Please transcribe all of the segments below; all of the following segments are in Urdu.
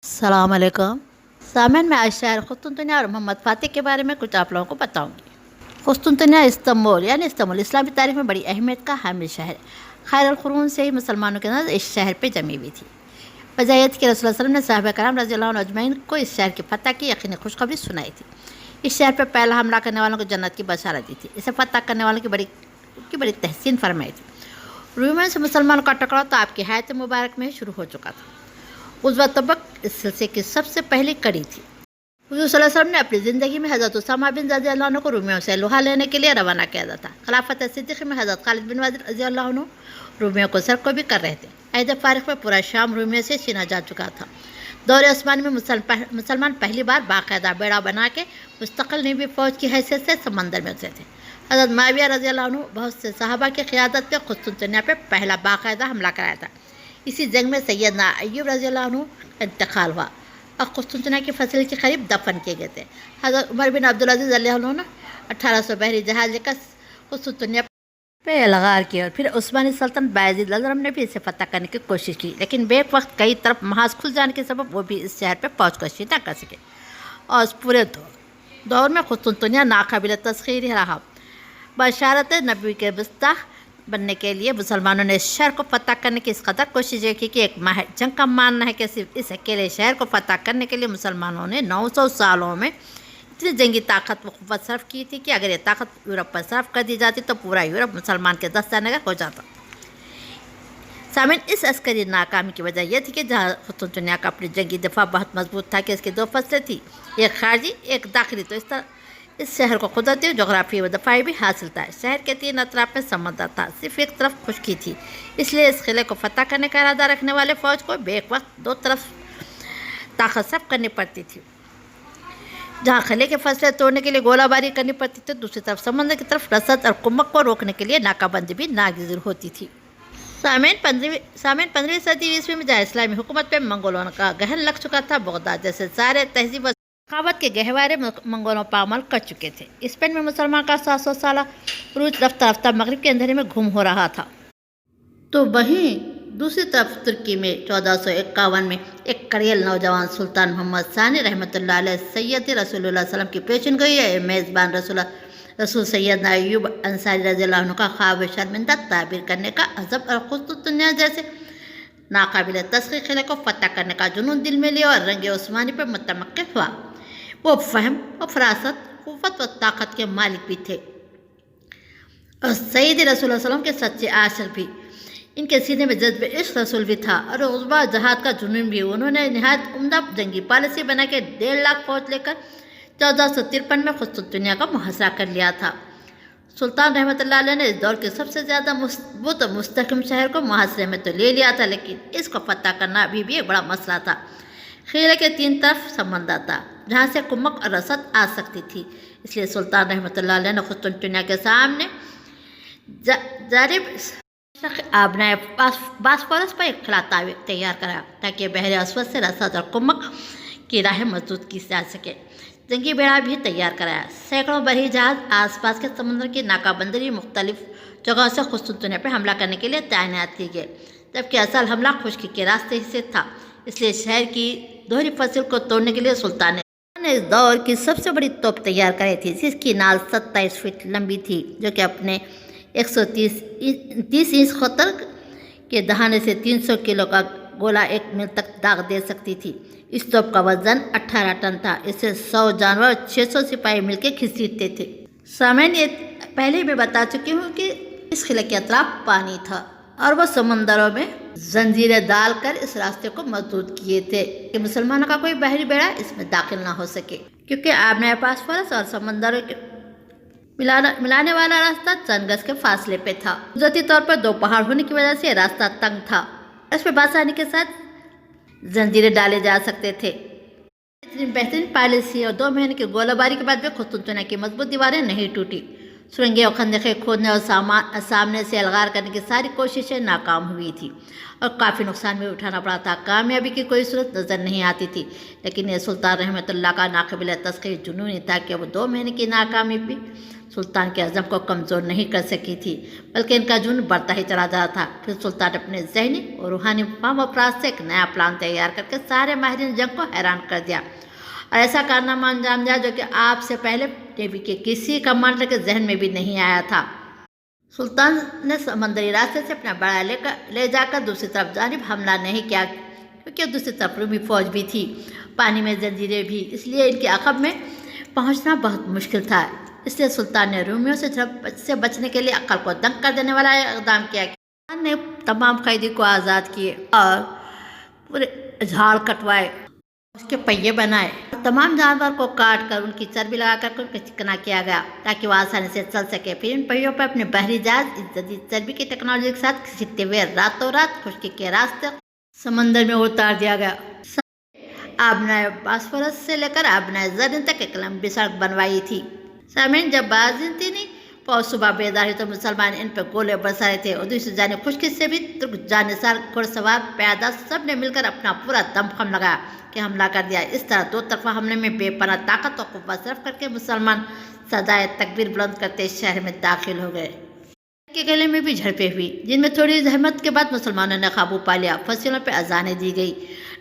السلام علیکم سامعین، میں آج شہر قسطنطنیہ اور محمد فاتح کے بارے میں کچھ آپ لوگوں کو بتاؤں گی۔ قسطنطنیہ استنبول استنبول اسلامی تاریخ میں بڑی اہمیت کا حامل شہر ہے۔ خیر القرون سے ہی مسلمانوں کی نظر اس شہر پہ جمی ہوئی تھی۔ وجہ یہ تھی کہ رسول اللہ صلی اللہ علیہ وسلم نے صحابہ کرام رضی اللہ عنہ اجمعین کو اس شہر کی فتح کی یقینی خوشخبری سنائی تھی۔ اس شہر پہ پہلا حملہ کرنے والوں کو جنت کی بشارت دی تھی۔ اسے فتح کرنے والوں کی بڑی تحسین فرمائی تھی۔ رومیوں سے مسلمانوں کا ٹکراؤ تو آپ کی حیات مبارک میں ہی شروع ہو چکا تھا۔ غزوہ تبک اس سلسلے کی سب سے پہلی کڑی تھی۔ حضور صلی اللہ علیہ وسلم نے اپنی زندگی میں حضرت اسامہ بن رضی اللہ عنہ کو رومیوں سے لوہا لینے کے لیے روانہ کیا تھا۔ خلافت صدیقی میں حضرت خالد بن ولید رضی اللہ عنہ رومیوں کو سر کو بھی کر رہے تھے۔ عہد فارغ میں پورا شام رومیوں سے چھینا جا چکا تھا۔ دور عثمانی میں مسلمان پہلی بار باقاعدہ بیڑا بنا کے مستقل نیوی فوج کی حیثیت سے سمندر میں اترے تھے۔ حضرت معاویہ رضی اللہ عنہ بہت سے صحابہ کی قیادت میں قسطنطنیہ پہ پہلا باقاعدہ حملہ کرایا تھا۔ اسی جنگ میں سیدنا ایوب رضی اللہ عنہ کا انتقال ہوا اور قسطنطنیہ کی فصیل کے قریب دفن کیے گئے تھے۔ حضرت عمر بن عبدالعزیز رضی اللہ عنہ 1800 بحری جہاز لے کر قسطنطنیہ پہ الغار کیا اور پھر عثمانی سلطنت بایزید الاعظم نے بھی اسے فتح کرنے کی کوشش کی، لیکن بیک وقت کئی طرف محاذ کھل جانے کے سبب وہ بھی اس شہر پہ پہنچ کشی نہ کر سکے اور اس پورے دور میں قسطنطنیہ ناقابل تسخیر رہا۔ بشارت نبوی کے مستاح بننے کے لیے مسلمانوں نے اس شہر کو فتح کرنے کی اس قدر کوشش کی کہ ایک جنگ کا ماننا ہے کہ صرف اس اکیلے شہر کو فتح کرنے کے لیے مسلمانوں نے 900 سالوں میں اتنی جنگی طاقت و قوت صرف کی تھی کہ اگر یہ طاقت یورپ پر صرف کر دی جاتی تو پورا یورپ مسلمان کے دستہ نگر ہو جاتا۔ سامعین، اس عسکری ناکامی کی وجہ یہ تھی کہ جہاں قسطنطنیہ کا اپنی جنگی دفاع بہت مضبوط تھا کہ اس کی دو فصلیں تھیں، ایک خارجی ایک داخلی، تو اس شہر کو قدرتی جغرافی و دفاعی بھی حاصل تھا۔ شہر کے 3 اطراف میں سمندر تھا، صرف ایک طرف خشکی تھی، اس لیے اس قلعے کو فتح کرنے کا ارادہ رکھنے والے فوج کو بیک وقت 2 طرف طاقت صرف کرنی پڑتی تھی۔ جہاں قلعے کے فاصلے توڑنے کے لیے گولہ باری کرنی پڑتی تھی، دوسری طرف سمندر کی طرف رسد اور کمک کو روکنے کے لیے ناکہ بندی بھی ناگزیر ہوتی تھی۔ سامعین، 15ویں صدی عیسوی میں جہاں اسلامی حکومت پہ منگولوں کا گہن لگ چکا تھا، بغداد جیسے سارے تہذیب و ثقافت کے گہوارے منگولوں پر عمل کر چکے تھے۔ اسپین میں مسلمان کا 700 سالہ عروج رفتہ رفتہ مغرب کے اندھیرے میں گم ہو رہا تھا، تو وہیں دوسری طرف ترکی میں 1451 میں ایک کڑیل نوجوان سلطان محمد ثانی رحمۃ اللہ علیہ سید رسول اللہ صلی اللہ علیہ وسلم کی پیشن گوئی ہے۔ میزبان رسول سیدنا ایوب انصاری رضی اللہ عنہ کا خواب شرمندہ تعبیر کرنے کا عزم اور قسطنطنیہ جیسے ناقابل تسخیر قلعے کو فتح کرنے کا جنون دل میں لیا اور رنگ عثمانی پر متمکن ہوا۔ وہ فہم و فراست، قوت و طاقت کے مالک بھی تھے اور سید رسول اللہ صلی اللہ علیہ وسلم کے سچے عاشق بھی۔ ان کے سینے میں جذب عشق رسول بھی تھا اور عظما جہاد کا جنون بھی۔ انہوں نے نہایت عمدہ جنگی پالیسی بنا کے 1.5 لاکھ فوج لے کر 1453 میں قسطنطنیہ کا محاصرہ کر لیا تھا۔ سلطان رحمۃ اللہ علیہ نے اس دور کے سب سے زیادہ مضبوط اور مستحکم شہر کو محاصرے میں تو لے لیا تھا، لیکن اس کو فتح کرنا ابھی بھی ایک بڑا مسئلہ تھا۔ قلعے کے 3 طرف سمندر تھا جہاں سے کمک اور رسد آ سکتی تھی، اس لیے سلطان رحمۃ اللہ علیہ نے قسطنطنیہ کے سامنے جانب آبنائے باسفورس پر ایک قلعہ تیار کرا تاکہ بحر اسود سے رسد اور کمک کی راہ مسدود کی جا سکے۔ جنگی بیڑا بھی تیار کرایا، سینکڑوں بحری جہاز آس پاس کے سمندر کی ناکہ بندی مختلف جگہوں سے قسطنطنیہ پہ حملہ کرنے کے لیے تعینات کی گئے، جبکہ اصل حملہ خشکی کے راستے سے تھا، اس لیے شہر کی دوہری فصل کو توڑنے کے لیے سلطان نے اس دور کی سب سے بڑی توپ تیار کرائی تھی، جس کی نال 27 فٹ لمبی تھی، جو کہ اپنے 130 انچ قطر کے دہانے سے 300 کلو کا گولہ 1 میل تک داغ دے سکتی تھی۔ اس توپ کا وزن 18 ٹن تھا، اسے 100 جانور اور 600 سپاہی مل کے کھینچتے تھے۔ سامعین، یہ پہلے بھی بتا چکی ہوں کہ اس قلعے کے اطراف پانی تھا اور وہ سمندروں میں زنجیریں ڈال کر اس راستے کو مسدود کیے تھے کہ مسلمانوں کا کوئی بحری بیڑا اس میں داخل نہ ہو سکے، کیونکہ آبنائے باسفورس اور سمندروں کے ملانے والا راستہ چند گز کے فاصلے پہ تھا۔ قدرتی طور پر 2 پہاڑ ہونے کی وجہ سے یہ راستہ تنگ تھا، اس پہ بآسانی کے ساتھ زنجیریں ڈالے جا سکتے تھے۔ اتنی بہترین پالیسی اور 2 مہینے کی گولہ باری کے بعد بھی قسطنطنیہ کی مضبوط دیواریں نہیں ٹوٹی۔ سرنگیں اور خندقیں کھودنے اور سامنے سے الغار کرنے کی ساری کوششیں ناکام ہوئی تھی اور کافی نقصان بھی اٹھانا پڑا تھا۔ کامیابی کی کوئی صورت نظر نہیں آتی تھی، لیکن یہ سلطان رحمت اللہ کا ناقابل تسخیر جنون ہی تھا کہ وہ 2 مہینے کی ناکامی بھی سلطان کے عزم کو کمزور نہیں کر سکی تھی، بلکہ ان کا جنون بڑھتا ہی چلا جا رہا تھا۔ پھر سلطان اپنے ذہنی اور روحانی فہم و افراد سے ایک نیا پلان تیار کر کے سارے ماہرین جنگ کو حیران کر دیا اور ایسا کارنامہ انجام دیا جو کہ آپ سے پہلے نیوی کے کسی کمانڈر کے ذہن میں بھی نہیں آیا تھا۔ سلطان نے سمندری راستے سے اپنا بڑا لے جا کر دوسری طرف جانب حملہ نہیں کیا، کیونکہ دوسری طرف رومی فوج بھی تھی، پانی میں زنجیریں بھی، اس لیے ان کے عقب میں پہنچنا بہت مشکل تھا۔ اس لیے سلطان نے رومیوں سے بچنے کے لیے عقل کو دنگ کر دینے والا اقدام کیا۔ سلطان نے تمام قیدی کو آزاد کیے اور پورے جھاڑ کٹوائے، اس کے پہیے بنائے، تمام جانور کو کاٹ کر ان کی چربی لگا کر ان کو چکنا کیا گیا تاکہ وہ آسانی سے چل سکے۔ پھر ان پہیوں پر اپنے بحری جہاز اس جدید چربی کی ٹیکنالوجی کے ساتھ کھسکتے ہوئے راتوں رات خشکی کے راستے سمندر میں اتار دیا گیا۔ آبنائے باسفورس سے لے کر آبنائے زرین تک ایک لمبی سڑک بنوائی تھی۔ سامعین، جب بازنطینی فوج صبح بیدار ہوئی تو مسلمان ان پہ گولے برسا رہے تھے اور دوسری جانب خشکی سے بھی ترک جانثار گھڑ سوار پیادہ سب نے مل کر اپنا پورا دمخم لگایا کہ حملہ کر دیا۔ اس طرح 2 طرفہ حملے میں بے پناہ طاقت و قوت صرف کر کے مسلمان صدائے تکبیر بلند کرتے شہر میں داخل ہو گئے۔ کے گلے میں بھی جھڑپیں ہوئی، جن میں تھوڑی زحمت کے بعد مسلمانوں نے قابو پا لیا۔ فصلوں پہ اذانیں دی گئی۔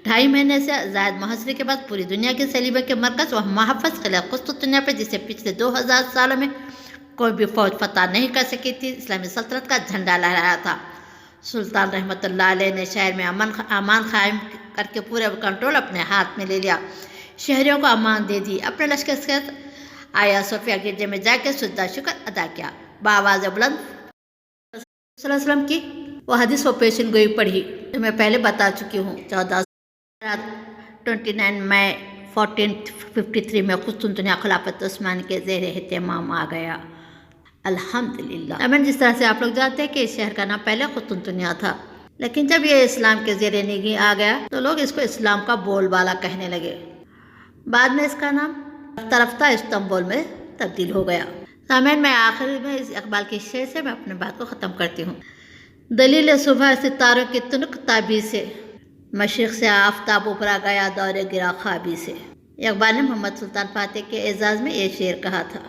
2.5 مہینے سے زائد محاصرے کے بعد پوری دنیا کے صلیبہ کے مرکز و محافظ قلعہ قسطنطنیہ پہ، جسے پچھلے 2000 سالوں میں کوئی بھی فوج فتح نہیں کر سکی تھی، اسلامی سلطنت کا جھنڈا لہرایا تھا۔ سلطان رحمت اللہ علیہ نے شہر میں امان قائم کر کے پورے کنٹرول اپنے ہاتھ میں لے لیا، شہریوں کو امان دے دی، اپنے لشکر کے ساتھ آیا صوفیہ گرجے میں جا کے سجدہ شکر ادا کیا، بآواز بلند صلی اللہ علیہ وسلم کی وہ حدیث و پیشن گوئی پڑھی جو میں پہلے بتا چکی ہوں۔ 29 مئی 1453 میں قسطنطنیہ خلافت عثمانی کے زیر اہتمام آ گیا۔ الحمدللہ۔ جس طرح سے آپ لوگ جانتے ہیں کہ اس شہر کا نام پہلے قسطنطنیہ تھا، لیکن جب یہ اسلام کے زیر نگیں آ گیا تو لوگ اس کو اسلام کا بول بالا کہنے لگے۔ بعد میں اس کا نام رفتہ رفتہ استنبول میں تبدیل ہو گیا۔ سامعین، میں آخر میں اس اقبال کی شعر سے میں اپنے بات کو ختم کرتی ہوں۔ دلیل صبح ستاروں کی تنک تابی سے، مشرق سے آفتاب ابھرا گیا دور گرا خوابی سے۔ اقبال نے محمد سلطان فاتح کے اعزاز میں یہ شعر کہا تھا۔